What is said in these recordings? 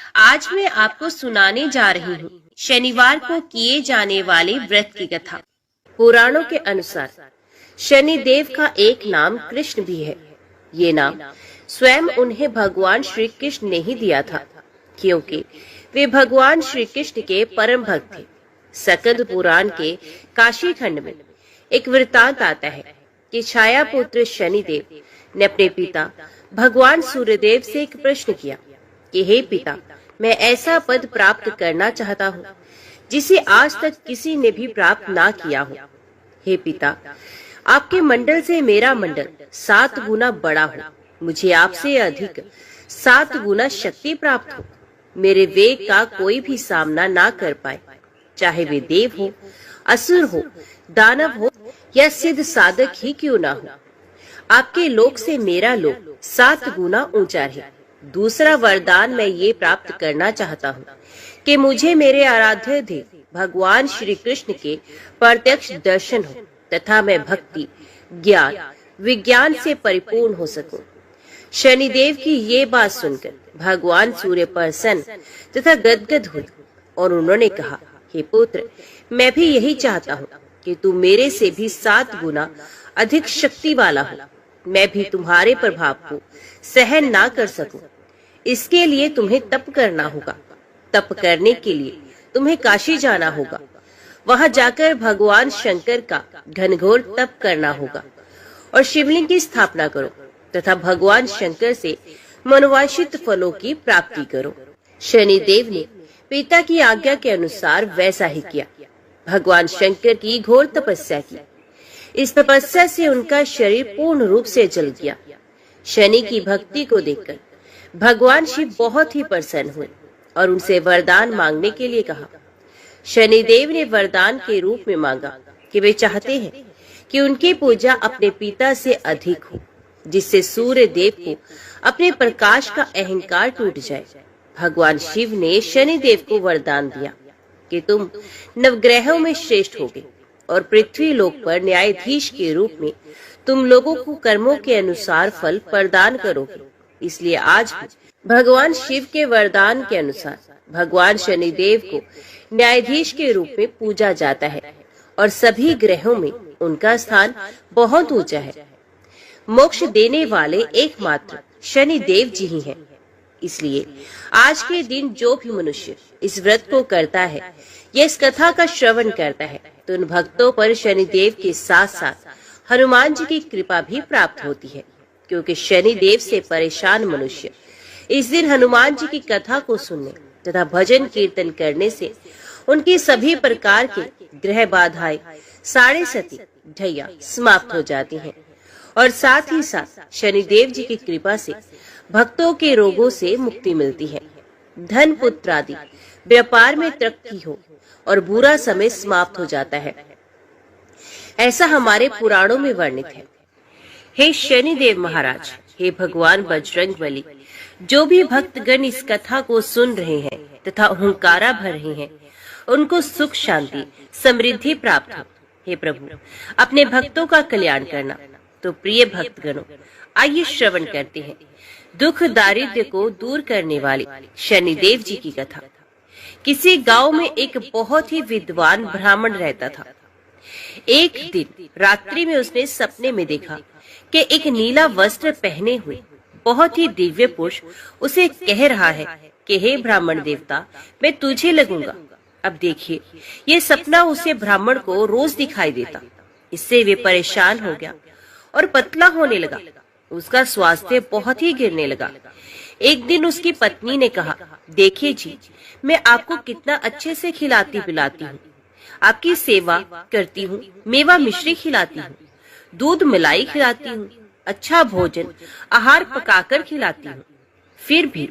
आज मैं आपको सुनाने जा रही हूँ शनिवार को किए जाने वाले व्रत की कथा। पुराणों के अनुसार शनिदेव का एक नाम कृष्ण भी है। ये नाम स्वयं उन्हें भगवान श्री कृष्ण ने ही दिया था, क्योंकि वे भगवान श्री कृष्ण के परम भक्त थे। सकंद पुराण के काशी खंड में एक वृतांत आता है कि छाया पुत्र शनिदेव ने अपने पिता भगवान सूर्यदेव से एक प्रश्न किया कि हे पिता, मैं ऐसा पद प्राप्त करना चाहता हूँ जिसे आज तक किसी ने भी प्राप्त ना किया हो। हे पिता, आपके मंडल से मेरा मंडल 7 गुना बड़ा हो, मुझे आपसे अधिक 7 गुना शक्ति प्राप्त हो, मेरे वेग का कोई भी सामना ना कर पाए, चाहे वे देव हो, असुर हो, दानव हो या सिद्ध साधक ही क्यों ना हो। आपके लोक से मेरा लोक 7 गुना ऊंचा रहे। दूसरा वरदान मैं ये प्राप्त करना चाहता हूँ कि मुझे मेरे आराध्य देव भगवान श्री कृष्ण के प्रत्यक्ष दर्शन हो तथा मैं भक्ति, ज्ञान, विज्ञान से परिपूर्ण हो सकूं। शनिदेव की ये बात सुनकर भगवान सूर्य प्रसन्न तथा गदगद हुए और उन्होंने कहा, हे पुत्र, मैं भी यही चाहता हूँ कि तू मेरे से भी 7 गुना अधिक शक्ति वाला हो। मैं भी तुम्हारे प्रभाव को सहन ना कर सकूं। इसके लिए तुम्हें तप करना होगा। तप करने के लिए तुम्हें काशी जाना होगा। वहां जाकर भगवान शंकर का घनघोर तप करना होगा और शिवलिंग की स्थापना करो तथा भगवान शंकर से मनोवांछित फलों की प्राप्ति करो। शनिदेव ने पिता की आज्ञा के अनुसार वैसा ही किया। भगवान शंकर की घोर तपस्या की। इस तपस्या से उनका शरीर पूर्ण रूप से जल गया। शनि की भक्ति को देखकर भगवान शिव बहुत ही प्रसन्न हुए और उनसे वरदान मांगने के लिए कहा। शनिदेव ने वरदान के रूप में मांगा कि वे चाहते हैं कि उनकी पूजा अपने पिता से अधिक हो, जिससे सूर्य देव को अपने प्रकाश का अहंकार टूट जाए। भगवान शिव ने शनिदेव को वरदान दिया कि तुम नवग्रहों में श्रेष्ठ होगे और पृथ्वी लोक पर न्यायाधीश के रूप में तुम लोगों को कर्मों के अनुसार फल प्रदान करोगे। इसलिए आज भी भगवान शिव के वरदान के अनुसार भगवान शनिदेव को न्यायाधीश के रूप में पूजा जाता है और सभी ग्रहों में उनका स्थान बहुत ऊंचा है। मोक्ष देने वाले एकमात्र शनिदेव जी ही हैं। इसलिए आज के दिन जो भी मनुष्य इस व्रत को करता है या इस कथा का श्रवण करता है तो उन भक्तों पर शनिदेव के साथ साथ हनुमान जी की कृपा भी प्राप्त होती है, क्योंकि शनिदेव से परेशान मनुष्य इस दिन हनुमान जी की कथा को सुनने तथा भजन कीर्तन करने से उनकी सभी प्रकार के ग्रह बाधाएं साढ़े सती ढैया समाप्त हो जाती हैं और साथ ही साथ शनिदेव जी की कृपा से भक्तों के रोगों से मुक्ति मिलती है। धन पुत्र आदि व्यापार में तरक्की हो और बुरा समय समाप्त हो जाता है, ऐसा हमारे पुराणों में वर्णित है। हे शनिदेव महाराज, हे भगवान बजरंगबली, जो भी भक्तगण इस कथा को सुन रहे हैं तथा हुंकारा भर रहे हैं, उनको सुख, शांति, समृद्धि प्राप्त हो। हे प्रभु, अपने भक्तों का कल्याण करना। तो प्रिय भक्तगणों, आइए श्रवण करते हैं दुख दारिद्र्य को दूर करने वाले शनिदेव जी की कथा। किसी गांव में एक बहुत ही विद्वान ब्राह्मण रहता था। एक दिन रात्रि में उसने सपने में देखा कि एक नीला वस्त्र पहने हुए बहुत ही दिव्य पुरुष उसे कह रहा है कि हे ब्राह्मण देवता, मैं तुझे लगूंगा। अब देखिए, ये सपना उसे ब्राह्मण को रोज दिखाई देता। इससे वे परेशान हो गया और पतला होने लगा। उसका स्वास्थ्य बहुत ही गिरने लगा। एक दिन उसकी पत्नी ने कहा, देखिए जी, मैं आपको कितना अच्छे से खिलाती पिलाती हूँ, आपकी सेवा करती हूँ, मेवा मिश्री खिलाती हूँ, दूध मलाई खिलाती हूँ, अच्छा भोजन आहार पकाकर खिलाती हूँ, फिर भी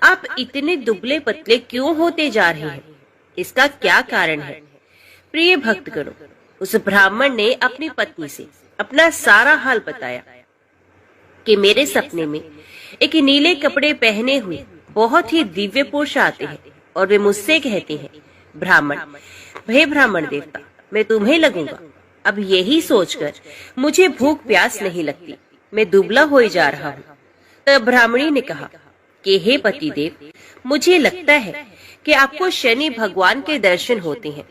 आप इतने दुबले पतले क्यों होते जा रहे हैं? इसका क्या कारण है? प्रिय भक्तगणों, उस ब्राह्मण ने अपनी पत्नी से अपना सारा हाल बताया कि मेरे सपने में एक नीले कपड़े पहने हुए बहुत ही दिव्य पुरुष आते हैं और वे मुझसे कहते हैं, ब्राह्मण, हे ब्राह्मण देवता, मैं तुम्हें लगूंगा। अब यही सोचकर मुझे भूख प्यास नहीं लगती, मैं दुबला हो जा रहा हूँ। तब ब्राह्मणी ने कहा, कि हे पतिदेव, मुझे लगता है कि आपको शनि भगवान के दर्शन होते हैं।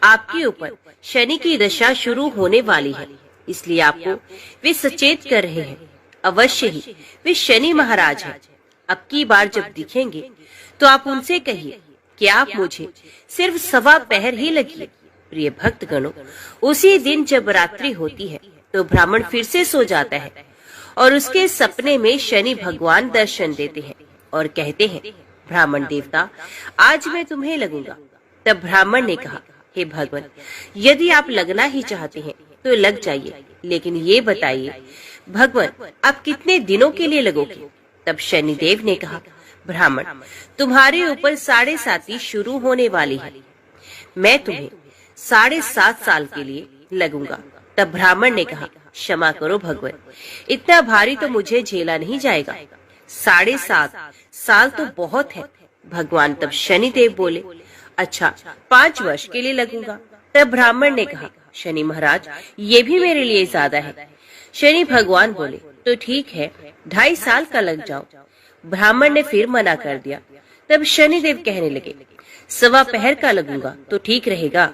आपके ऊपर शनि की दशा शुरू होने वाली है, इसलिए आपको वे सचेत कर रहे हैं। अवश्य ही वे शनि महाराज हैं। अब की बार जब दिखेंगे तो आप उनसे कहिए कि आप मुझे सिर्फ 1.25 पहर ही लगिए। प्रिय भक्तगणों, उसी दिन जब रात्रि होती है तो ब्राह्मण फिर से सो जाता है और उसके सपने में शनि भगवान दर्शन देते हैं और कहते हैं, ब्राह्मण देवता, आज मैं तुम्हें लगूंगा। तब ब्राह्मण ने कहा, हे भगवान, यदि आप लगना ही चाहते हैं तो लग जाइए, लेकिन ये बताइए भगवान, आप कितने दिनों के लिए लगोगे? तब शनिदेव ने कहा, ब्राह्मण, तुम्हारे ऊपर 7.5 शुरू होने वाली है। मैं तुम्हें 7.5 साल के लिए लगूंगा। तब ब्राह्मण ने कहा, क्षमा करो भगवान, इतना भारी तो मुझे झेला नहीं जाएगा। 7.5 साल तो बहुत है। भगवान तब शनिदेव बोले, अच्छा 5 वर्ष के लिए लगूंगा। तब ब्राह्मण ने कहा, शनि महाराज, ये भी मेरे लिए ज्यादा है। शनि भगवान बोले, तो ठीक है, 2.5 साल का लग जाओ। ब्राह्मण ने फिर मना कर दिया। तब शनिदेव कहने लगे, 1.25 पहर का लगूंगा तो ठीक रहेगा।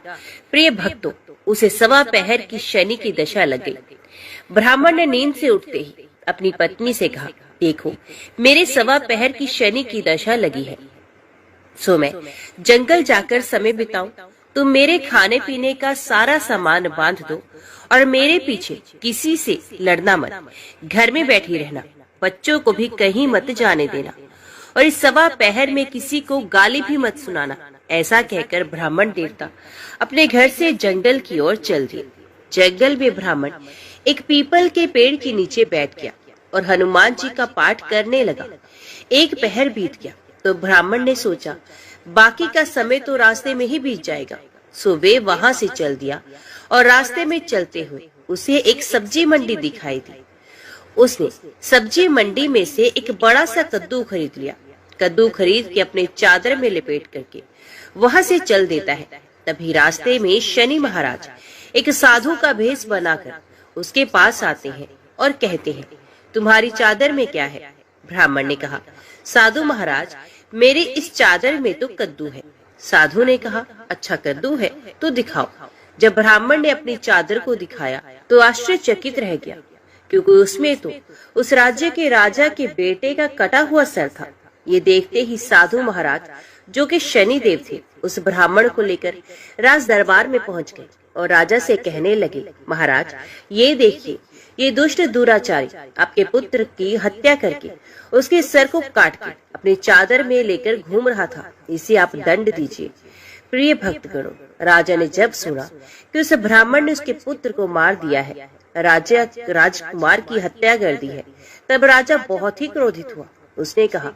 प्रिय भक्तों, उसे 1.25 पहर की शनि की दशा लग गई। ब्राह्मण ने नींद से उठते ही अपनी पत्नी से कहा, देखो, मेरे 1.25 पहर की शनि की दशा लगी है, सो मैं जंगल जाकर समय बिताऊं। तुम मेरे खाने पीने का सारा सामान बांध दो और मेरे पीछे किसी से लड़ना मत। घर में बैठी रहना, बच्चों को भी कहीं मत जाने देना और इस 1.25 पहर में किसी को गाली भी मत सुनाना। ऐसा कहकर ब्राह्मण देवता अपने घर से जंगल की ओर चल दिए। जंगल में ब्राह्मण एक पीपल के पेड़ के नीचे बैठ गया और हनुमान जी का पाठ करने लगा। 1 पहर बीत गया तो ब्राह्मण ने सोचा, बाकी का समय तो रास्ते में ही बीत जाएगा। सो वे वहां से चल दिया और रास्ते में चलते हुए उसे एक सब्जी मंडी दिखाई दी। उसने सब्जी मंडी में से एक बड़ा सा कद्दू खरीद लिया। कद्दू खरीद के अपने चादर में लपेट करके वहां से चल देता है। तभी रास्ते में शनि महाराज एक साधु का भेष बनाकर उसके पास आते हैं और कहते हैं, तुम्हारी चादर में क्या है? ब्राह्मण ने कहा, साधु महाराज, मेरे इस चादर में तो कद्दू है। साधु ने कहा, अच्छा कद्दू है तो दिखाओ। जब ब्राह्मण ने अपनी चादर को दिखाया तो आश्चर्यचकित रह गया, क्योंकि उसमें तो उस राज्य के राजा के बेटे का कटा हुआ सर था। ये देखते ही साधु महाराज, जो कि शनिदेव थे, उस ब्राह्मण को लेकर राज दरबार में पहुंच गए और राजा से कहने लगे, महाराज, ये देखिए, ये दुष्ट दुराचारी आपके पुत्र की हत्या करके उसके सर को काट के अपनी चादर में लेकर घूम रहा था, इसे आप दंड दीजिए। प्रिय भक्तगणों, राजा ने जब सुना कि उस ब्राह्मण ने उसके पुत्र को मार दिया है, राजकुमार की हत्या कर दी है, तब राजा बहुत ही क्रोधित हुआ। उसने कहा,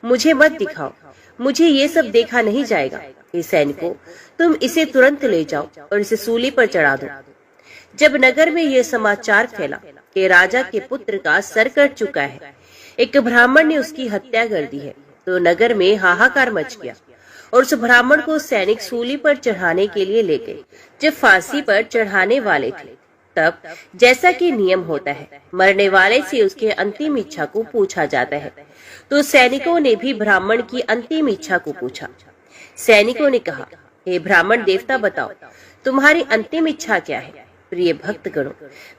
मुझे मत दिखाओ, मुझे ये सब देखा नहीं जाएगा। ये सैनिकों, तुम इसे तुरंत ले जाओ और इसे सूली पर चढ़ा दो। जब नगर में ये समाचार फैला कि राजा के पुत्र का सर कट चुका है, एक ब्राह्मण ने उसकी हत्या कर दी है, तो नगर में हाहाकार मच गया और उस ब्राह्मण को सैनिक सूली पर चढ़ाने के लिए ले गए। जब फांसी पर चढ़ाने वाले थे, तब जैसा कि नियम होता है, मरने वाले से उसके अंतिम इच्छा को पूछा जाता है, तो सैनिकों ने भी ब्राह्मण की अंतिम इच्छा को पूछा। सैनिकों ने कहा, हे ब्राह्मण देवता, बताओ तुम्हारी अंतिम इच्छा क्या है? प्रिय भक्तगणों,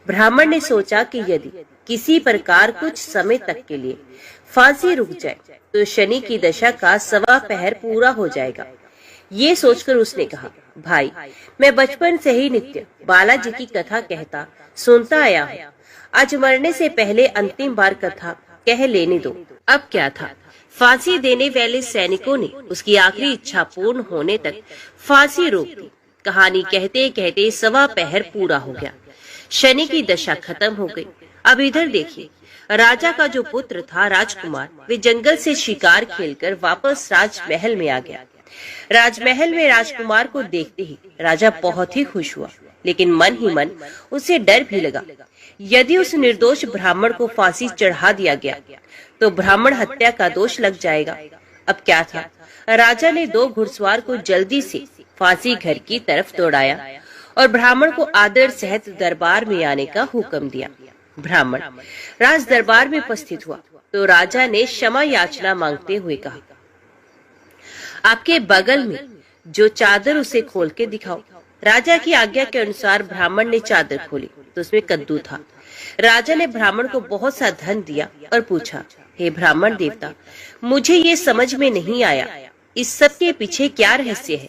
ब्राह्मण ने सोचा कि यदि किसी प्रकार कुछ समय तक के लिए फांसी रुक जाए तो शनि की दशा का 1.25 पहर पूरा हो जाएगा। ये सोचकर उसने कहा, भाई, मैं बचपन से ही नित्य बालाजी की कथा कहता सुनता आया हूँ। आज मरने से पहले अंतिम बार कथा कह लेने दो। अब क्या था, फांसी देने वाले सैनिकों ने उसकी आखिरी इच्छा पूर्ण होने तक फांसी रोक दी। कहानी कहते कहते 1.25 पहर पूरा हो गया। शनि की दशा खत्म हो गई। अब इधर देखिए, राजा का जो पुत्र था राजकुमार, वे जंगल से शिकार खेलकर वापस राजमहल में आ गया। राजमहल में राजकुमार को देखते ही राजा बहुत ही खुश हुआ, लेकिन मन ही मन उसे डर भी लगा। यदि उस निर्दोष ब्राह्मण को फांसी चढ़ा दिया गया तो ब्राह्मण हत्या का दोष लग जाएगा। अब क्या था, राजा ने 2 घुड़सवार को जल्दी से फांसी घर की तरफ दौड़ाया और ब्राह्मण को आदर सहित दरबार में आने का हुक्म दिया। ब्राह्मण राज दरबार में उपस्थित हुआ तो राजा ने क्षमा याचना मांगते हुए कहा, आपके बगल में जो चादर उसे खोल के दिखाओ। राजा की आज्ञा के अनुसार ब्राह्मण ने चादर खोली तो उसमें कद्दू था। राजा ने ब्राह्मण को बहुत सा धन दिया और पूछा, हे ब्राह्मण देवता, मुझे ये समझ में नहीं आया, इस सब के पीछे क्या रहस्य है?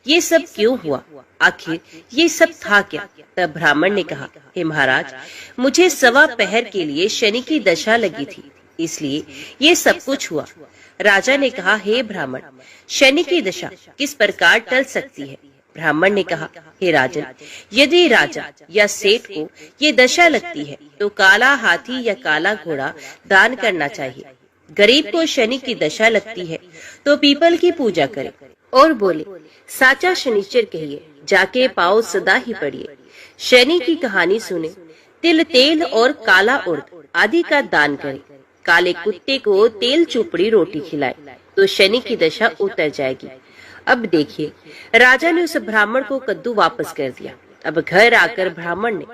ये सब क्यों हुआ? आखिर ये सब था क्या? तब ब्राह्मण ने कहा, हे महाराज, मुझे 1.25 पहर के लिए शनि की दशा लगी थी, इसलिए ये सब कुछ हुआ। राजा ने कहा, हे ब्राह्मण, शनि की दशा किस प्रकार टल सकती है? ब्राह्मण ने कहा, हे राजन, यदि राजा या सेठ को ये दशा लगती है तो काला हाथी या काला घोड़ा दान करना चाहिए। गरीब को शनि की दशा लगती है तो पीपल की पूजा करे और बोले, साचा शनिचर कहिए, जाके पाओ सदा ही पढ़िए। शनि की कहानी सुने, तिल तेल और काला उर्द आदि का दान करे। काले कुत्ते को तेल चुपड़ी रोटी खिलाए तो शनि की दशा उतर जाएगी। अब देखिए, राजा ने उस ब्राह्मण को कद्दू वापस कर दिया। अब घर आकर ब्राह्मण ने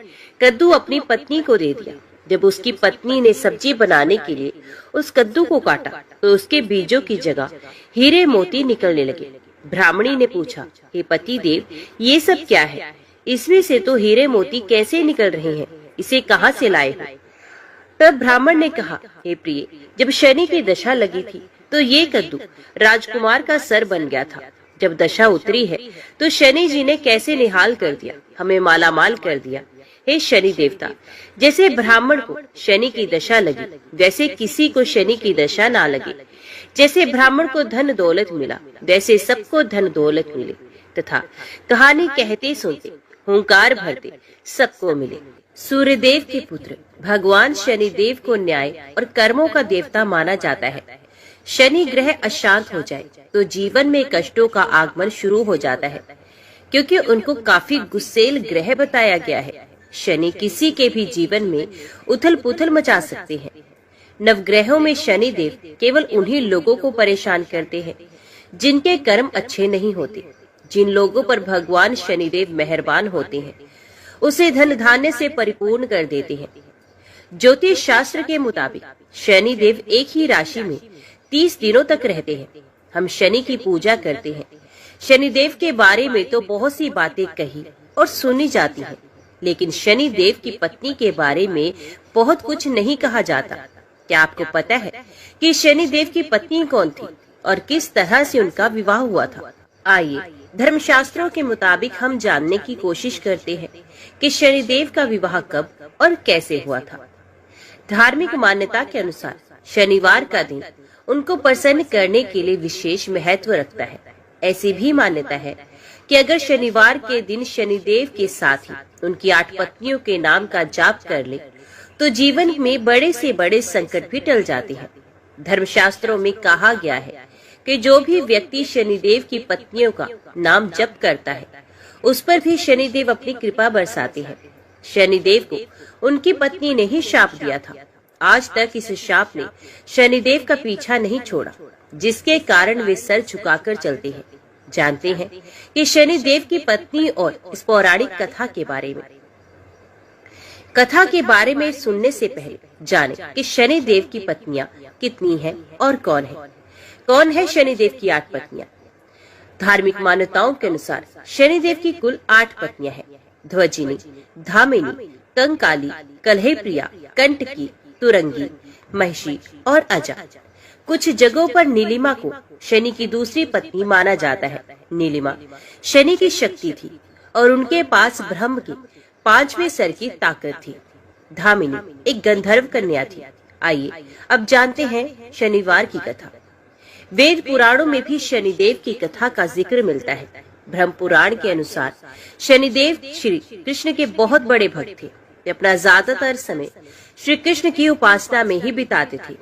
कद्दू अपनी पत्नी को दे दिया। जब उसकी पत्नी ने सब्जी बनाने के लिए उस कद्दू को काटा तो उसके बीजों की जगह हीरे मोती निकलने लगे। ब्राह्मणी ने पूछा, हे पति देव, ये सब क्या है? इसमें से तो हीरे मोती कैसे निकल रहे हैं? इसे कहाँ से लाए हो? तब ब्राह्मण ने कहा, हे प्रिय, जब शनि की दशा लगी थी तो ये कद्दू राजकुमार का सर बन गया था। जब दशा उतरी है तो शनि जी ने कैसे निहाल कर दिया, हमें मालामाल कर दिया। हे शनि देवता, जैसे ब्राह्मण को शनि की दशा लगी वैसे किसी को शनि की दशा ना लगे। जैसे ब्राह्मण को धन दौलत मिला वैसे सबको धन दौलत मिले, तथा कहानी कहते सुनते हुंकार भरते सबको मिले। सूर्यदेव के पुत्र भगवान शनिदेव को न्याय और कर्मों का देवता माना जाता है। शनि ग्रह अशांत हो जाए तो जीवन में कष्टों का आगमन शुरू हो जाता है, क्योंकि उनको काफी गुस्सेल ग्रह बताया गया है। शनि किसी के भी जीवन में उथल पुथल मचा सकते हैं। नवग्रहों में शनि देव केवल उन्हीं लोगों को परेशान करते हैं जिनके कर्म अच्छे नहीं होते। जिन लोगों पर भगवान शनिदेव मेहरबान होते हैं उसे धन धान्य से परिपूर्ण कर देते हैं। ज्योतिष शास्त्र के मुताबिक शनि देव एक ही राशि में 30 दिनों तक रहते हैं। हम शनि की पूजा करते हैं। शनिदेव के बारे में तो बहुत सी बातें कही और सुनी जाती हैं, लेकिन शनि देव की पत्नी के बारे में बहुत कुछ नहीं कहा जाता। क्या आपको पता है कि शनि देव की पत्नी कौन थी और किस तरह से उनका विवाह हुआ था? आइए धर्मशास्त्रों के मुताबिक हम जानने की कोशिश करते हैं कि शनिदेव का विवाह कब और कैसे हुआ था। धार्मिक मान्यता के अनुसार शनिवार का दिन उनको प्रसन्न करने के लिए विशेष महत्व रखता है। ऐसी भी मान्यता है कि अगर शनिवार के दिन शनिदेव के साथ ही उनकी 8 पत्नियों के नाम का जाप कर ले तो जीवन में बड़े से बड़े संकट भी टल जाते हैं। धर्मशास्त्रों में कहा गया है कि जो भी व्यक्ति शनिदेव की पत्नियों का नाम जप करता है उस पर भी शनिदेव अपनी कृपा बरसाते हैं। शनिदेव को उनकी पत्नी ने ही शाप दिया था। आज तक इस शाप ने शनिदेव का पीछा नहीं छोड़ा, जिसके कारण वे सर झुकाकर चलते हैं। जानते हैं कि शनिदेव की पत्नी और इस पौराणिक कथा के बारे में सुनने से पहले जाने कि शनिदेव की पत्नियां कितनी हैं और कौन है शनिदेव की 8 पत्नियां। धार्मिक मान्यताओं के अनुसार शनिदेव की कुल 8 पत्नियां हैं। ध्वजिनी, धामिनी, कंकाली, कलहप्रिया, कंटकी, तुरंगी, महिषी और अजा। कुछ जगहों पर नीलिमा को शनि की दूसरी पत्नी माना जाता है। नीलिमा शनि की शक्ति थी और उनके पास ब्रह्म की 5वें सर की ताकत थी। धामिनी एक गंधर्व कन्या थी। आइए अब जानते हैं शनिवार की कथा। वेद पुराणों में भी शनिदेव की कथा का जिक्र मिलता है। ब्रह्म पुराण के अनुसार शनिदेव श्री कृष्ण के बहुत बड़े भक्त थे। वे अपना ज्यादातर समय श्री कृष्ण की उपासना में ही बिताते थे।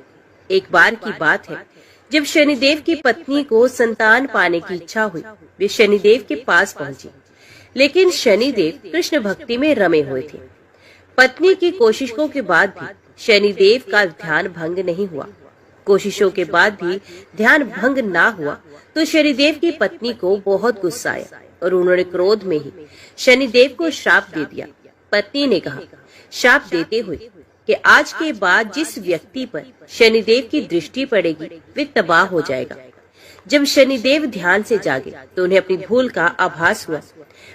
एक बार की बात है, जब शनिदेव की पत्नी को संतान पाने की इच्छा हुई, वे शनिदेव के पास पहुंची, लेकिन शनिदेव कृष्ण भक्ति में रमे हुए थे। पत्नी की कोशिशों के बाद भी शनिदेव का ध्यान भंग नहीं हुआ। कोशिशों के बाद भी ध्यान भंग ना हुआ तो शनिदेव की पत्नी को बहुत गुस्सा आया और उन्होंने क्रोध में ही शनिदेव को श्राप दे दिया। पत्नी ने कहा, श्राप देते हुए कि आज के बाद जिस व्यक्ति पर शनिदेव की दृष्टि पड़ेगी वे तबाह हो जाएगा। जब शनिदेव ध्यान से जागे तो उन्हें अपनी भूल का आभास हुआ।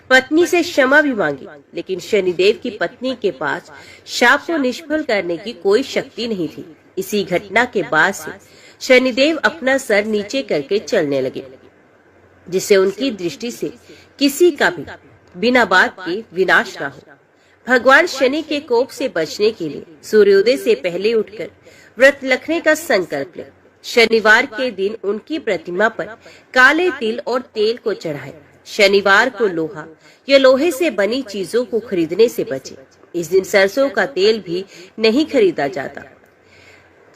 पत्नी से क्षमा भी मांगी, लेकिन शनिदेव की पत्नी के पास शाप को निष्फल करने की कोई शक्ति नहीं थी। इसी घटना के बाद से शनिदेव अपना सर नीचे करके चलने लगे, जिससे उनकी दृष्टि से किसी का भी बिना बात के विनाश न हो। भगवान शनि के कोप से बचने के लिए सूर्योदय से पहले उठकर व्रत रखने का संकल्प लें। शनिवार के दिन उनकी प्रतिमा पर काले तिल और तेल को चढ़ाएं। शनिवार को लोहा या लोहे से बनी चीजों को खरीदने से बचें। इस दिन सरसों का तेल भी नहीं खरीदा जाता।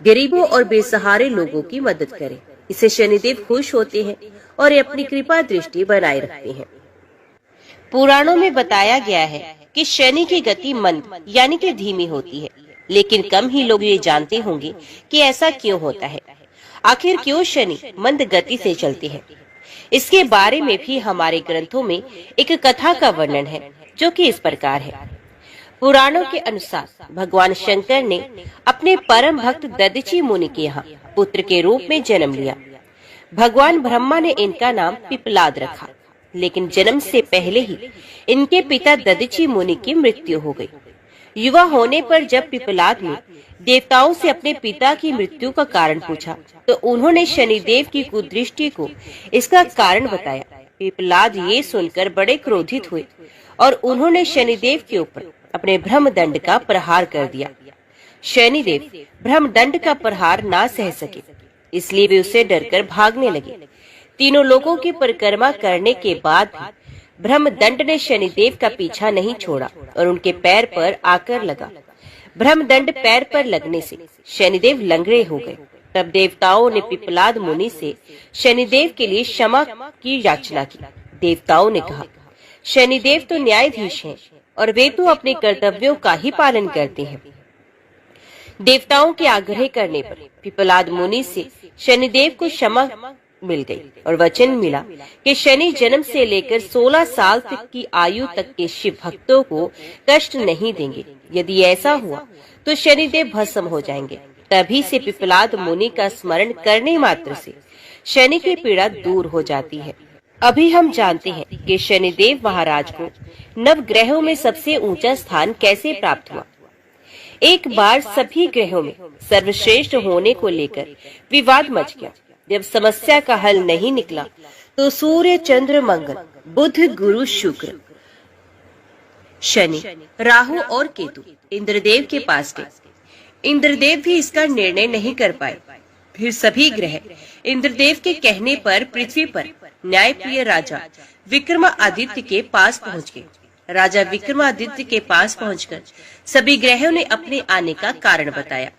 गरीबों और बेसहारे लोगों की मदद करें, इससे शनिदेव खुश होते हैं और अपनी कृपा दृष्टि बनाए रखते हैं। पुराणों में बताया गया है कि शनि की गति मंद यानी कि धीमी होती है, लेकिन कम ही लोग ये जानते होंगे कि ऐसा क्यों होता है। आखिर क्यों शनि मंद गति से चलते हैं? इसके बारे में भी हमारे ग्रंथों में एक कथा का वर्णन है, जो कि इस प्रकार है। पुराणों के अनुसार भगवान शंकर ने अपने परम भक्त दधीचि मुनि के यहाँ पुत्र के रूप में जन्म लिया। भगवान ब्रह्मा ने इनका नाम पिपलाद रखा, लेकिन जन्म से पहले ही इनके पिता दधीचि मुनि की मृत्यु हो गई। युवा होने पर जब पिपलाद ने देवताओं से अपने पिता की मृत्यु का कारण पूछा, तो उन्होंने शनिदेव की कुदृष्टि को इसका कारण बताया। पिपलाद ये सुनकर बड़े क्रोधित हुए और उन्होंने शनिदेव के ऊपर अपने ब्रह्मदंड का प्रहार कर दिया। शनिदेव ब्रह्मदंड का प्रहार ना सह सके, इसलिए वे उससे डरकर भागने लगे। तीनों लोगों की परिक्रमा करने के बाद भी ब्रह्मदंड ने शनिदेव का पीछा नहीं छोड़ा और उनके पैर पर आकर लगा। ब्रह्मदंड पैर पर लगने से शनिदेव लंगड़े हो गए। तब देवताओं ने पिपलाद मुनि से शनिदेव के लिए क्षमा की याचना की। देवताओं ने कहा, शनिदेव तो न्यायाधीश हैं और वे तो अपने कर्तव्यों का ही पालन करते हैं। देवताओं के आग्रह करने पर पिपलाद मुनि से शनिदेव को क्षमा मिल गई और वचन मिला कि शनि जन्म से लेकर 16 साल तक की आयु तक के शिव भक्तों को कष्ट नहीं देंगे। यदि ऐसा हुआ तो शनिदेव भस्म हो जाएंगे। तभी से पिपलाद मुनि का स्मरण करने मात्र से शनि की पीड़ा दूर हो जाती है। अभी हम जानते हैं कि शनिदेव महाराज को नवग्रहों में सबसे ऊंचा स्थान कैसे प्राप्त हुआ। एक बार सभी ग्रहों में सर्वश्रेष्ठ होने को लेकर विवाद मच गया। जब समस्या का हल नहीं निकला तो सूर्य, चंद्र, मंगल, बुध, गुरु, शुक्र, शनि, राहु और केतु इंद्रदेव के पास गए। इंद्रदेव भी इसका निर्णय नहीं कर पाए। फिर सभी ग्रह इंद्रदेव के कहने पर पृथ्वी पर न्यायप्रिय राजा विक्रमादित्य के पास पहुंच गए। राजा विक्रमादित्य के पास पहुंचकर सभी ग्रहों ने अपने आने का कारण बताया।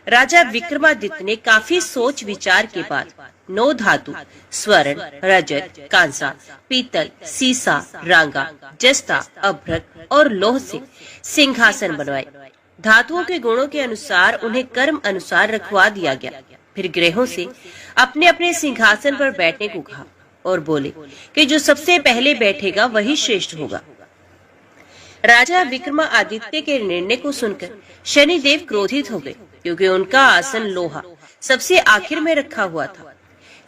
राजा विक्रमादित्य ने काफी सोच विचार के बाद 9 धातु स्वर्ण, रजत, कांसा, पीतल, सीसा, रांगा, जस्ता, अभ्रक और लोह से सिंहासन बनवाए। धातुओं के गुणों के अनुसार उन्हें कर्म अनुसार रखवा दिया गया। फिर ग्रहों से अपने अपने सिंहासन पर बैठने को कहा और बोले कि जो सबसे पहले बैठेगा वही श्रेष्ठ होगा। राजा विक्रमादित्य के निर्णय को सुनकर शनिदेव क्रोधित हो गए, क्योंकि उनका आसन लोहा सबसे आखिर में रखा हुआ था।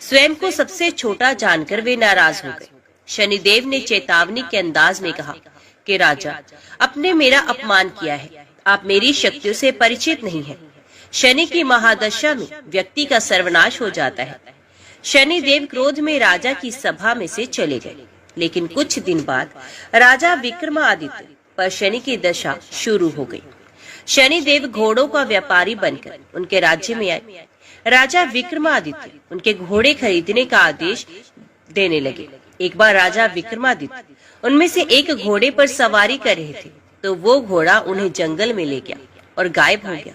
स्वयं को सबसे छोटा जानकर वे नाराज हो गए। शनिदेव ने चेतावनी के अंदाज में कहा कि राजा, आपने मेरा अपमान किया है, आप मेरी शक्तियों से परिचित नहीं हैं। शनि की महादशा में व्यक्ति का सर्वनाश हो जाता है। शनिदेव क्रोध में राजा की सभा में से चले गए। लेकिन कुछ दिन बाद राजा विक्रमादित्य पर शनि की दशा शुरू हो गई। शनिदेव घोड़ों का व्यापारी बनकर उनके राज्य में आए। राजा विक्रमादित्य उनके घोड़े खरीदने का आदेश देने लगे। एक बार राजा विक्रमादित्य उनमें से एक घोड़े पर सवारी कर रहे थे, तो वो घोड़ा उन्हें जंगल में ले गया और गायब हो गया।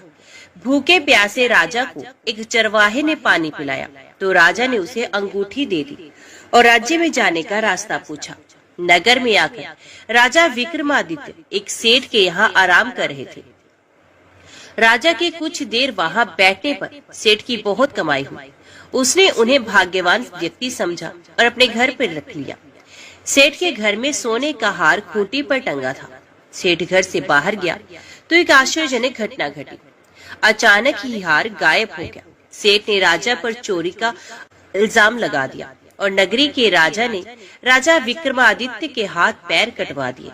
भूखे प्यासे राजा को एक चरवाहे ने पानी पिलाया, तो राजा ने उसे अंगूठी दे दी और राज्य में जाने का रास्ता पूछा। नगर में आकर राजा विक्रमादित्य एक सेठ के यहाँ आराम कर रहे थे। राजा के कुछ देर वहाँ बैठने पर सेठ की बहुत कमाई हुई। उसने उन्हें भाग्यवान व्यक्ति समझा और अपने घर पर रख लिया। सेठ के घर में सोने का हार खूंटी पर टंगा था। सेठ घर से बाहर गया तो एक आश्चर्यजनक घटना घटी। अचानक ही हार गायब हो गया। सेठ ने राजा पर चोरी का इल्जाम लगा दिया और नगरी के राजा ने राजा विक्रमादित्य के हाथ पैर कटवा दिए।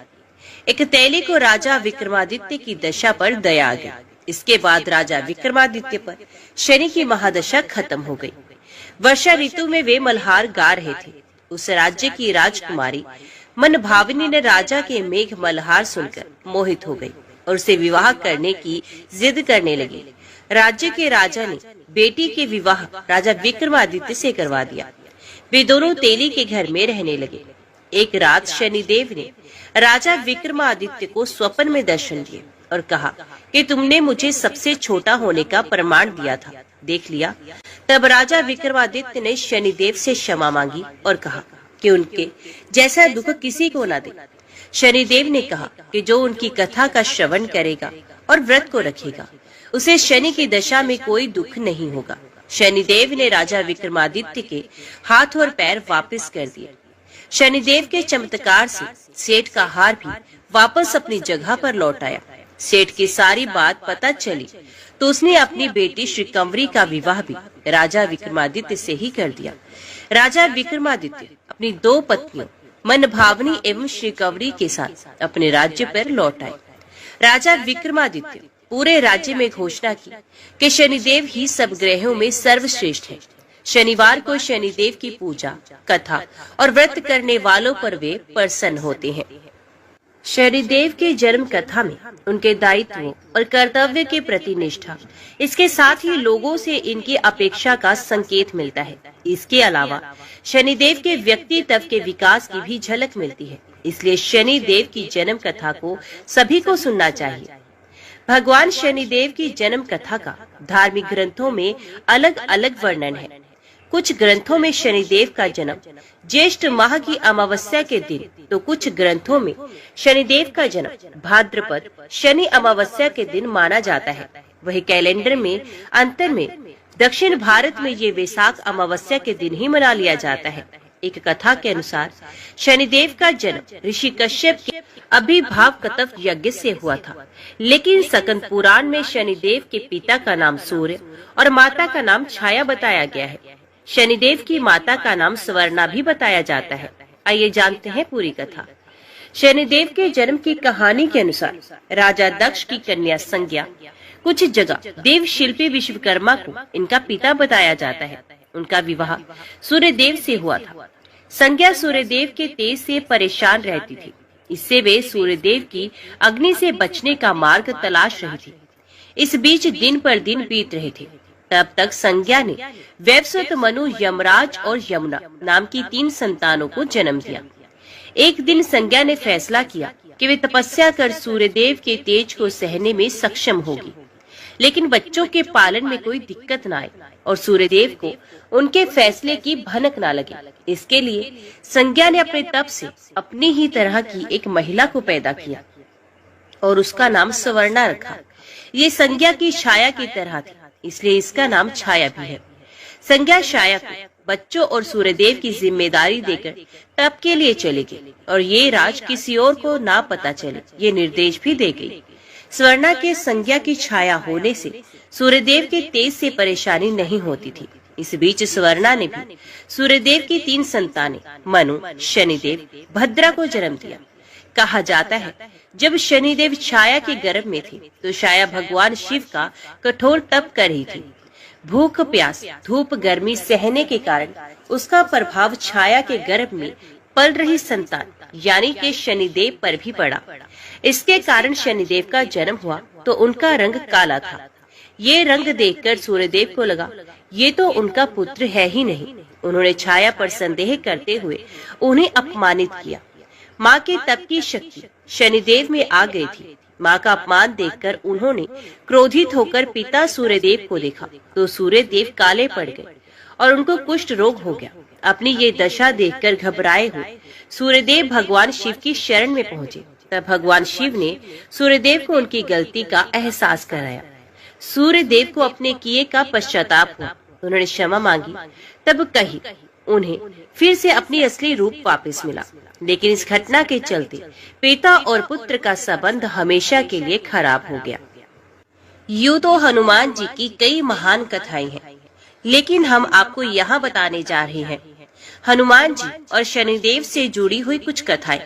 एक तेली को राजा विक्रमादित्य की दशा पर दया आ गई। इसके बाद राजा विक्रमादित्य पर शनि की महादशा खत्म हो गई। वर्षा ऋतु में वे मल्हार गा रहे थे। उस राज्य की राजकुमारी मनभावनी ने राजा के मेघ मल्हार सुनकर मोहित हो गई और उसे विवाह करने की जिद करने लगी। राज्य के राजा ने बेटी के विवाह राजा विक्रमादित्य से करवा दिया। वे दोनों तेली के घर में रहने लगे। एक रात शनिदेव ने राजा विक्रमादित्य को स्वप्न में दर्शन दिए और कहा कि तुमने मुझे सबसे छोटा होने का प्रमाण दिया था, देख लिया। तब राजा विक्रमादित्य ने शनिदेव से क्षमा मांगी और कहा कि उनके जैसा दुख किसी को न दे। शनिदेव ने कहा कि जो उनकी कथा का श्रवण करेगा और व्रत को रखेगा, उसे शनि की दशा में कोई दुख नहीं होगा। शनिदेव ने राजा विक्रमादित्य के हाथ और पैर वापस कर दिए। शनिदेव के चमत्कार से सेठ का हार भी वापस अपनी जगह पर लौट आया। सेठ की सारी बात पता चली तो उसने अपनी बेटी श्रीकंवरी का विवाह भी राजा विक्रमादित्य से ही कर दिया। राजा विक्रमादित्य अपनी 2 पत्नियों मनभावनी एवं श्रीकंवरी के साथ अपने राज्य पर लौट आए। राजा विक्रमादित्य पूरे राज्य में घोषणा की कि शनिदेव ही सब ग्रहों में सर्वश्रेष्ठ है। शनिवार को शनिदेव की पूजा, कथा और व्रत करने वालों पर वे प्रसन्न होते हैं। शनिदेव के जन्म कथा में उनके दायित्वों और कर्तव्य के प्रति निष्ठा, इसके साथ ही लोगों से इनकी अपेक्षा का संकेत मिलता है। इसके अलावा शनिदेव के व्यक्तित्व के विकास की भी झलक मिलती है। इसलिए शनिदेव की जन्म कथा को सभी को सुनना चाहिए। भगवान शनिदेव की जन्म कथा का धार्मिक ग्रंथों में अलग अलग वर्णन है। कुछ ग्रंथों में शनिदेव का जन्म ज्येष्ठ माह की अमावस्या के दिन, तो कुछ ग्रंथों में शनिदेव का जन्म भाद्रपद शनि अमावस्या के दिन माना जाता है। वही कैलेंडर में अंतर में दक्षिण भारत में ये वैशाख अमावस्या के दिन ही मना लिया जाता है। एक कथा के अनुसार शनिदेव का जन्म ऋषि कश्यप के अभिभाव कतव यज्ञ से हुआ था, लेकिन सकंद पुराण में शनिदेव के पिता का नाम सूर्य और माता का नाम छाया बताया गया है। शनिदेव की माता का नाम स्वर्णा भी बताया जाता है। आइए जानते हैं पूरी कथा। शनिदेव के जन्म की कहानी के अनुसार राजा दक्ष की कन्या संज्ञा, कुछ जगह देव शिल्पी विश्वकर्मा को इनका पिता बताया जाता है। उनका विवाह सूर्यदेव से हुआ था। संज्ञा सूर्यदेव के तेज से परेशान रहती थी। इससे वे सूर्यदेव की अग्नि से बचने का मार्ग तलाश रही थी। इस बीच दिन पर दिन बीत रहे थे। तब तक संज्ञा ने वैवस्वत, मनु, यमराज और यमुना नाम की 3 संतानों को जन्म दिया। एक दिन संज्ञा ने फैसला किया कि वे तपस्या कर सूर्यदेव के तेज को सहने में सक्षम होगी, लेकिन बच्चों के पालन में कोई दिक्कत न आए और सूर्यदेव को उनके फैसले की भनक न लगे। इसके लिए संज्ञा ने अपने तप से अपनी ही तरह की एक महिला को पैदा किया और उसका नाम स्वर्णा रखा। ये संज्ञा की छाया की तरह थी, इसलिए इसका नाम छाया भी है। संज्ञा छाया को बच्चों और सूर्यदेव की जिम्मेदारी देकर तप के लिए चली गई और ये राज किसी और को ना पता चले, ये निर्देश भी दे गई। स्वर्णा के संज्ञा की छाया होने से सूर्यदेव के तेज से परेशानी नहीं होती थी। इस बीच स्वर्णा ने भी सूर्यदेव की 3 संतानें मनु, शनिदेव, भद्रा को जन्म दिया। कहा जाता है जब शनिदेव छाया के गर्भ में थे तो छाया भगवान शिव का कठोर तप कर रही थी। भूख, प्यास, धूप, गर्मी सहने के कारण उसका प्रभाव छाया के गर्भ में पल रही संतान यानी कि शनिदेव पर भी पड़ा। इसके कारण शनिदेव का जन्म हुआ तो उनका रंग काला था। ये रंग देखकर सूर्यदेव को लगा ये तो उनका पुत्र है ही नहीं। उन्होंने छाया पर संदेह करते हुए उन्हें अपमानित किया। माँ के तप की शक्ति शनिदेव में आ गई थी। माँ का अपमान देखकर उन्होंने क्रोधित होकर पिता सूर्यदेव को देखा तो सूर्यदेव काले पड़ गए और उनको कुष्ठ रोग हो गया। अपनी ये दशा देखकर घबराए हुए सूर्यदेव भगवान शिव की शरण में पहुँचे। तब भगवान शिव ने सूर्यदेव को उनकी गलती का एहसास कराया। सूर्यदेव को अपने किए का पश्चाताप हुआ। उन्होंने क्षमा मांगी, तब कही उन्हें फिर से अपनी असली रूप वापस मिला। लेकिन इस घटना के चलते पिता और पुत्र का संबंध हमेशा के लिए खराब हो गया। यूं तो हनुमान जी की कई महान कथाएं हैं, लेकिन हम आपको यहाँ बताने जा रहे हैं हनुमान जी और शनिदेव से जुड़ी हुई कुछ कथाएं।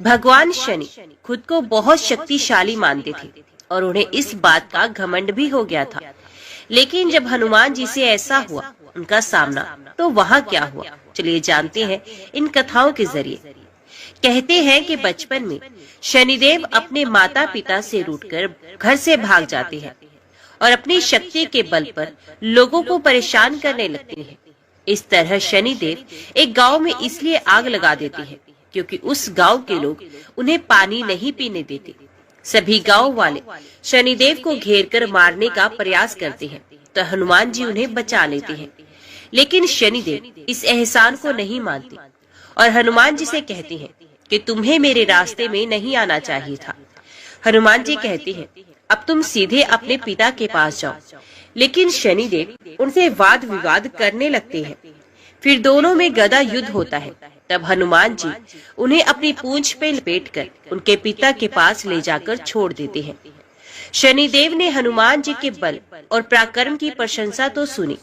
भगवान शनि खुद को बहुत शक्तिशाली मानते थे और उन्हें इस बात का घमंड भी हो गया था। लेकिन जब हनुमान जी से ऐसा हुआ उनका सामना, तो वहाँ क्या हुआ, चलिए जानते हैं इन कथाओं के जरिए। कहते हैं कि बचपन में शनिदेव अपने माता पिता से रूठकर घर से भाग जाते हैं और अपनी शक्ति के बल पर लोगों को परेशान करने लगते हैं। इस तरह शनिदेव एक गांव में इसलिए आग लगा देते हैं क्योंकि उस गांव के लोग उन्हें पानी नहीं पीने देते। सभी गांव वाले शनिदेव को घेरकर मारने का प्रयास करते हैं, तो हनुमान जी उन्हें बचा लेते हैं। लेकिन शनिदेव इस एहसान को नहीं मानते और हनुमान जी से कहते हैं कि तुम्हें मेरे रास्ते में नहीं आना चाहिए था। हनुमान जी कहते हैं अब तुम सीधे अपने पिता के पास जाओ। लेकिन शनिदेव उनसे वाद विवाद करने लगते हैं। फिर दोनों में गदा युद्ध होता है। तब हनुमान जी उन्हें अपनी पूंछ पे लपेटकर उनके पिता के पास ले जाकर छोड़ देते हैं। शनिदेव ने हनुमान जी के बल और पराक्रम की प्रशंसा तो सुनी,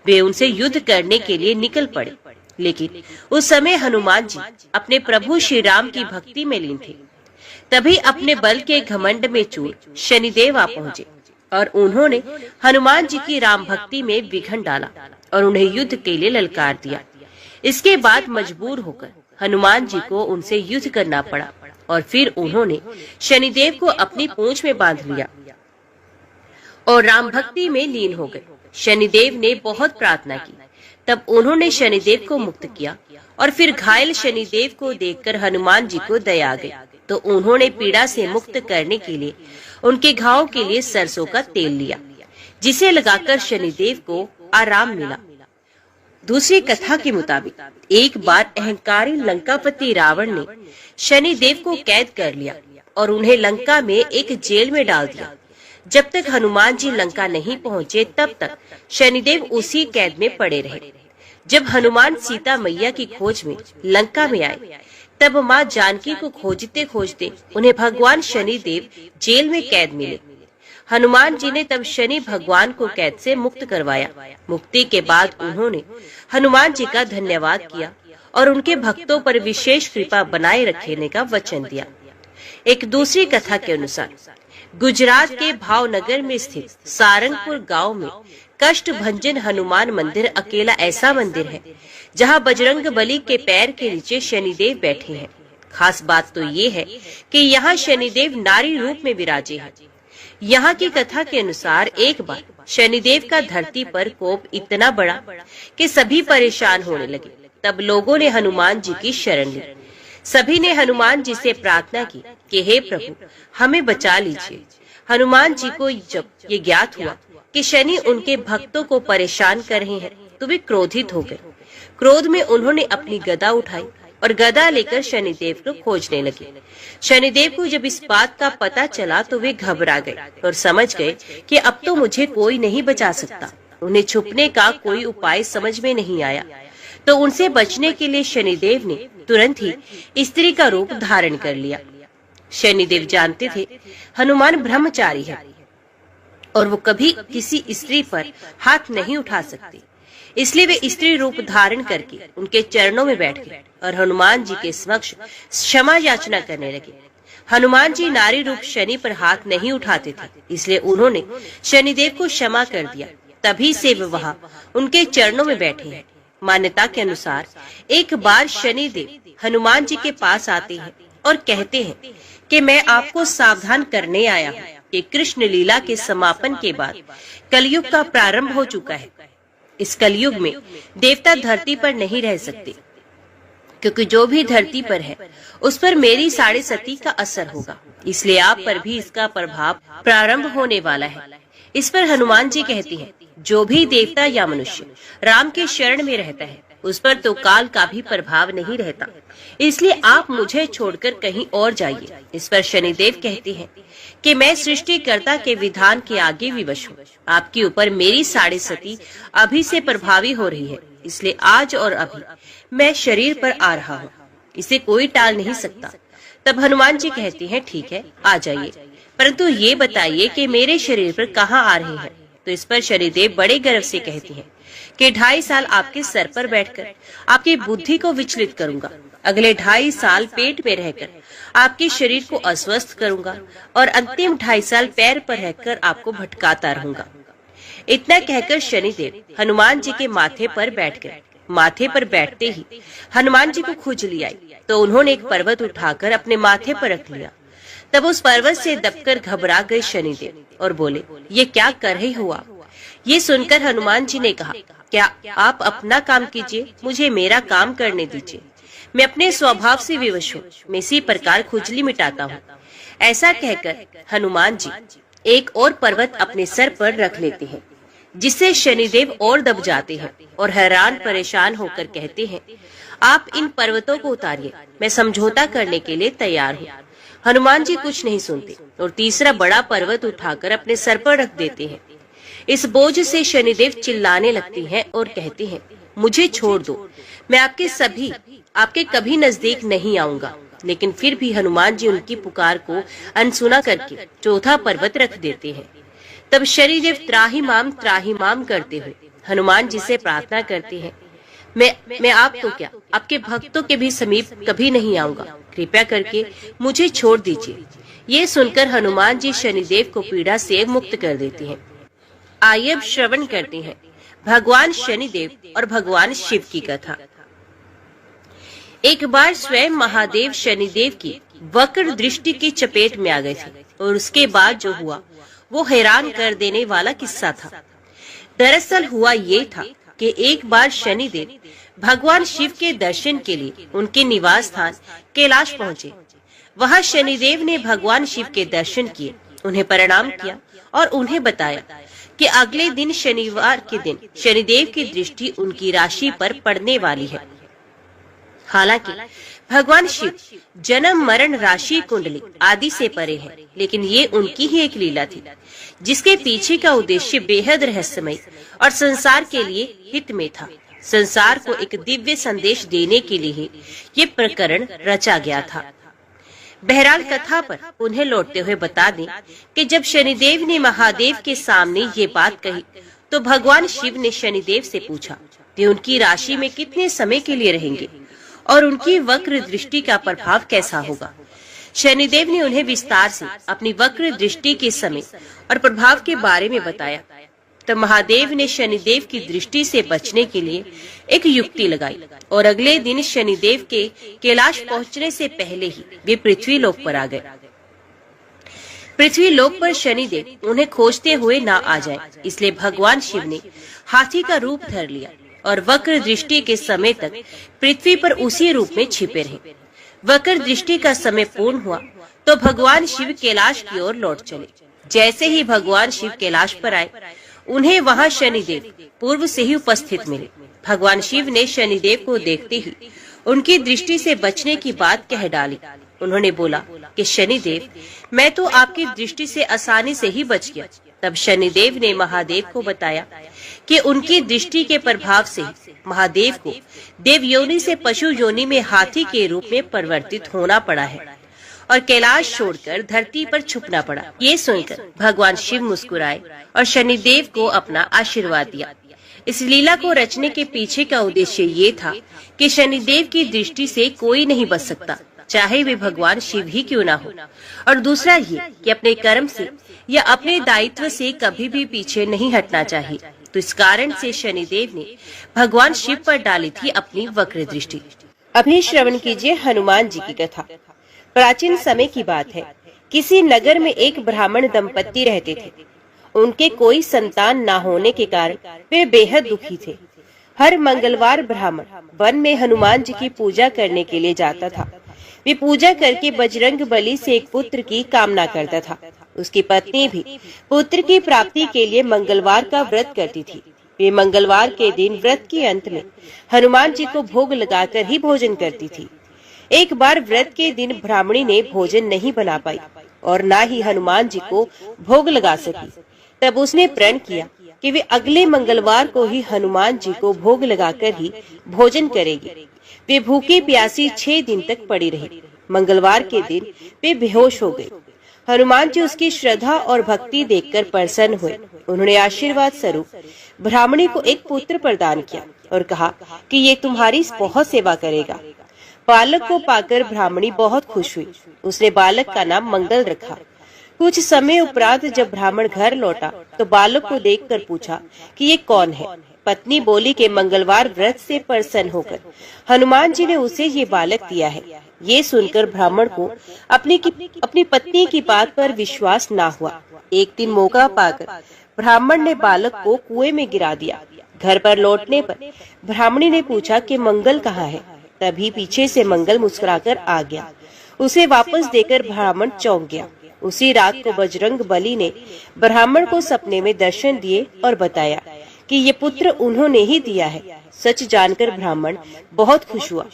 वे उनसे युद्ध करने के लिए निकल पड़े। लेकिन उस समय हनुमान जी अपने प्रभु श्री राम की भक्ति में लीन थे। तभी अपने बल के घमंड में चूर शनिदेव आ पहुँचे और उन्होंने हनुमान जी की राम भक्ति में विघन डाला और उन्हें युद्ध के लिए ललकार दिया। इसके बाद मजबूर होकर हनुमान जी को उनसे युद्ध करना पड़ा और फिर उन्होंने शनिदेव को अपनी पूंछ में बांध लिया और राम भक्ति में लीन हो गए। शनिदेव ने बहुत प्रार्थना की, तब उन्होंने शनिदेव को मुक्त किया और फिर घायल शनिदेव को देखकर हनुमान जी को दया आ गई, तो उन्होंने पीड़ा से मुक्त करने के लिए उनके घाव के लिए सरसों का तेल लिया, जिसे लगाकर शनिदेव को आराम मिला। दूसरी कथा के मुताबिक एक बार अहंकारी लंकापति रावण ने शनिदेव को कैद कर लिया और उन्हें लंका में एक जेल में डाल दिया। जब तक हनुमान जी लंका नहीं पहुँचे तब तक शनिदेव उसी कैद में पड़े रहे। जब हनुमान सीता मैया की खोज में लंका में आए, तब माँ जानकी को खोजते खोजते उन्हें भगवान शनिदेव जेल में कैद मिले। हनुमान जी ने तब शनि भगवान को कैद से मुक्त करवाया। मुक्ति के बाद उन्होंने हनुमान जी का धन्यवाद किया और उनके भक्तों पर विशेष कृपा बनाए रखने का वचन दिया। एक दूसरी कथा के अनुसार गुजरात के भावनगर में स्थित सारंगपुर गांव में कष्ट भंजन हनुमान मंदिर अकेला ऐसा मंदिर है जहां बजरंग बली के पैर के नीचे शनिदेव बैठे हैं। खास बात तो ये है कि यहाँ शनिदेव नारी रूप में विराजे हैं। यहाँ की कथा के अनुसार एक बार शनिदेव का धरती पर कोप इतना बड़ा कि सभी परेशान होने लगे। तब लोगों ने हनुमान जी की शरण ली। सभी ने हनुमान जी से प्रार्थना की कि हे प्रभु, हमें बचा लीजिए। हनुमान जी को जब ये ज्ञात हुआ कि शनि उनके भक्तों को परेशान कर रहे हैं, तो वे क्रोधित हो गए। क्रोध में उन्होंने अपनी गदा उठाई और गदा लेकर शनिदेव को खोजने लगे। शनिदेव को जब इस बात का पता चला तो वे घबरा गए और समझ गए कि अब तो मुझे कोई नहीं बचा सकता। उन्हें छुपने का कोई उपाय समझ में नहीं आया, तो उनसे बचने के लिए शनिदेव ने तुरंत ही स्त्री का रूप धारण कर लिया। शनिदेव जानते थे हनुमान ब्रह्मचारी है और वो कभी किसी स्त्री पर हाथ नहीं उठा सकते, इसलिए वे स्त्री रूप धारण करके उनके चरणों में बैठ गए और हनुमान जी के समक्ष क्षमा याचना करने लगे। हनुमान जी नारी रूप शनि पर हाथ नहीं उठाते थे, इसलिए उन्होंने शनिदेव को क्षमा कर दिया। तभी से वे वहाँ उनके चरणों में बैठे हैं। मान्यता के अनुसार एक बार शनिदेव हनुमान जी के पास आते हैं और कहते हैं कि मैं आपको सावधान करने आया हूँ कि कृष्ण लीला के समापन के बाद कलयुग का प्रारंभ हो चुका है। इस कलयुग में देवता धरती पर नहीं रह सकते, क्योंकि जो भी धरती पर है उस पर मेरी साढ़े सती का असर होगा, इसलिए आप पर भी इसका प्रभाव प्रारंभ होने वाला है। इस पर हनुमान जी कहती हैं, जो भी देवता या मनुष्य राम के शरण में रहता है उस पर तो काल का भी प्रभाव नहीं रहता, इसलिए आप मुझे छोड़कर कहीं और जाइए। इस पर शनिदेव कहते हैं कि मैं सृष्टिकर्ता के विधान के आगे विवश हूँ। आपके ऊपर मेरी साढ़े सती अभी से प्रभावी हो रही है, इसलिए आज और अभी मैं शरीर पर आ रहा हूँ, इसे कोई टाल नहीं सकता। तब हनुमान जी कहते हैं, ठीक है, आ जाइए, परंतु ये बताइए कि मेरे शरीर पर कहाँ आ रहे हैं। तो इस पर शनिदेव बड़े गर्व से कहते हैं कि 2.5 साल आपके सर पर बैठकर आपकी बुद्धि को विचलित करूंगा, अगले 2.5 साल पेट में रहकर आपके शरीर को अस्वस्थ करूंगा और अंतिम 2.5 साल पैर पर रहकर आपको भटकाता रहूंगा। इतना कहकर शनिदेव हनुमान जी के माथे पर बैठ गए। माथे पर बैठते ही हनुमान जी को खुजली आई, तो उन्होंने एक पर्वत उठाकर अपने माथे पर रख लिया। तब उस पर्वत से दबकर घबरा गए शनिदेव और बोले, ये क्या कर रहे हो आप? ये सुनकर हनुमान जी ने कहा, क्या आप अपना काम कीजिए, मुझे मेरा काम करने दीजिए। मैं अपने स्वभाव से विवश हूँ, मैं इसी प्रकार खुजली मिटाता हूँ। ऐसा कहकर हनुमान जी एक और पर्वत अपने सर पर रख लेते हैं, जिससे शनिदेव और दब जाते हैं और हैरान परेशान होकर कहते हैं, आप इन पर्वतों को उतारिए, मैं समझौता करने के लिए तैयार हूँ। हनुमान जी कुछ नहीं सुनते और तीसरा बड़ा पर्वत उठाकर अपने सर पर रख देते हैं। इस बोझ से शनिदेव चिल्लाने लगते हैं और कहते हैं, मुझे छोड़ दो, मैं आपके कभी नजदीक नहीं आऊंगा। लेकिन फिर भी हनुमान जी उनकी पुकार को अनसुना करके चौथा पर्वत रख देते हैं। तब शनिदेव त्राहिमाम करते हुए हनुमान जी से प्रार्थना करते हैं, मैं आप तो क्या, आपके भक्तों के भी समीप कभी नहीं आऊंगा, कृपया करके मुझे छोड़ दीजिए। ये सुनकर हनुमान जी शनिदेव को पीड़ा से मुक्त कर देते हैं। आइए अब श्रवण करते हैं भगवान शनिदेव और भगवान शिव की कथा। एक बार स्वयं महादेव शनिदेव की वक्र दृष्टि की चपेट में आ गए थे और उसके बाद जो हुआ वो हैरान कर देने वाला किस्सा था। दरअसल हुआ ये था कि एक बार शनिदेव भगवान शिव के दर्शन के लिए उनके निवास स्थान कैलाश पहुँचे। वहाँ शनिदेव ने भगवान शिव के दर्शन किए, उन्हें प्रणाम किया और उन्हें बताया कि अगले दिन शनिवार के दिन शनिदेव की दृष्टि उनकी राशि पर पड़ने वाली है। हालांकि भगवान शिव जन्म मरण राशि कुंडली आदि से परे हैं, लेकिन ये उनकी ही एक लीला थी, जिसके पीछे का उद्देश्य बेहद रहस्यमय और संसार के लिए हित में था। संसार को एक दिव्य संदेश देने के लिए ये प्रकरण रचा गया था। बहरहाल कथा पर उन्हें लौटते हुए बता दें कि जब शनिदेव ने महादेव के सामने ये बात कही, तो भगवान शिव ने शनिदेव से पूछा कि उनकी राशि में कितने समय के लिए रहेंगे और उनकी वक्र दृष्टि का प्रभाव कैसा होगा। शनिदेव ने उन्हें विस्तार से अपनी वक्र दृष्टि के समय और प्रभाव के बारे में बताया। तब महादेव ने शनिदेव की दृष्टि से बचने के लिए एक युक्ति लगाई और अगले दिन शनिदेव के कैलाश पहुंचने से पहले ही वे पृथ्वी लोक पर आ गए। पृथ्वी लोक पर शनिदेव उन्हें खोजते हुए ना आ जाएं, इसलिए भगवान शिव ने हाथी का रूप धर लिया और वक्र दृष्टि के समय तक पृथ्वी पर उसी रूप में छिपे रहे। वक्र दृष्टि का समय पूर्ण हुआ तो भगवान शिव कैलाश की ओर लौट चले। जैसे ही भगवान शिव कैलाश पर आए, उन्हें वहां शनिदेव पूर्व से ही उपस्थित मिले। भगवान शिव ने शनिदेव को देखते ही उनकी दृष्टि से बचने की बात कह डाली। उन्होंने बोला कि शनिदेव, मैं तो आपकी दृष्टि से आसानी से ही बच गया। तब शनिदेव ने महादेव को बताया कि उनकी दृष्टि के प्रभाव से महादेव को देव योनि से पशु योनि में हाथी के रूप में परिवर्तित होना पड़ा है और कैलाश छोड़कर धरती पर छुपना पड़ा। ये सुनकर भगवान शिव मुस्कुराए और शनिदेव को अपना आशीर्वाद दिया। इस लीला को रचने के पीछे का उद्देश्य ये था कि शनिदेव की दृष्टि से कोई नहीं बच सकता, चाहे वे भगवान शिव ही क्यों ना हो। और दूसरा ये कि अपने कर्म से या अपने दायित्व से कभी भी पीछे नहीं हटना चाहिए। तो इस कारण से शनिदेव ने भगवान शिव पर डाली थी अपनी वक्र दृष्टि। अभी श्रवण कीजिए हनुमान जी की कथा। प्राचीन समय की बात है, किसी नगर में एक ब्राह्मण दंपति रहते थे। उनके कोई संतान ना होने के कारण वे बेहद दुखी थे। हर मंगलवार ब्राह्मण वन में हनुमान जी की पूजा करने के लिए जाता था। वे पूजा करके बजरंग बली से एक पुत्र की कामना करता था। उसकी पत्नी भी पुत्र की प्राप्ति के लिए मंगलवार का व्रत करती थी। वे मंगलवार के दिन व्रत के अंत में हनुमान जी को भोग लगाकर ही भोजन करती थी। एक बार व्रत के दिन ब्राह्मणी ने भोजन नहीं बना पाई और न ही हनुमान जी को भोग लगा सकी। तब उसने प्रण किया कि वे अगले मंगलवार को ही हनुमान जी को भोग लगाकर ही भोजन करेगी। वे भूखी प्यासी 6 दिन तक पड़ी रही। मंगलवार के दिन वे बेहोश हो गई। हनुमान जी उसकी श्रद्धा और भक्ति देखकर प्रसन्न हुए। उन्होंने आशीर्वाद स्वरूप ब्राह्मणी को एक पुत्र प्रदान किया और कहा कि ये तुम्हारी बहुत सेवा करेगा। बालक को पाकर ब्राह्मणी बहुत खुश हुई। उसने बालक का नाम मंगल रखा। कुछ समय उपरांत जब ब्राह्मण घर लौटा तो बालक को देखकर पूछा कि ये कौन है। पत्नी बोली कि मंगलवार व्रत से प्रसन्न होकर हनुमान जी ने उसे ये बालक दिया है। ये सुनकर ब्राह्मण को अपनी पत्नी की बात पर विश्वास ना हुआ। एक दिन मौका पाकर ब्राह्मण ने बालक को कुएं में गिरा दिया। घर पर लौटने पर ब्राह्मणी ने पूछा कि मंगल कहाँ है। तभी पीछे से मंगल मुस्कुराकर आ गया। उसे वापस देकर ब्राह्मण चौंक गया। उसी रात को बजरंग बली ने ब्राह्मण को सपने में दर्शन दिए और बताया कि ये पुत्र उन्होंने ही दिया है। सच जानकर ब्राह्मण बहुत खुश हुआ,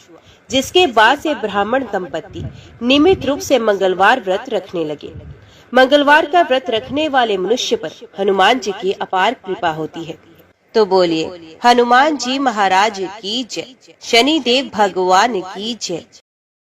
जिसके बाद से ब्राह्मण दंपति नियमित रूप से मंगलवार व्रत रखने लगे। मंगलवार का व्रत रखने वाले मनुष्य पर हनुमान जी की अपार कृपा होती है। तो बोलिए हनुमान जी महाराज की जय, शनि देव भगवान की जय।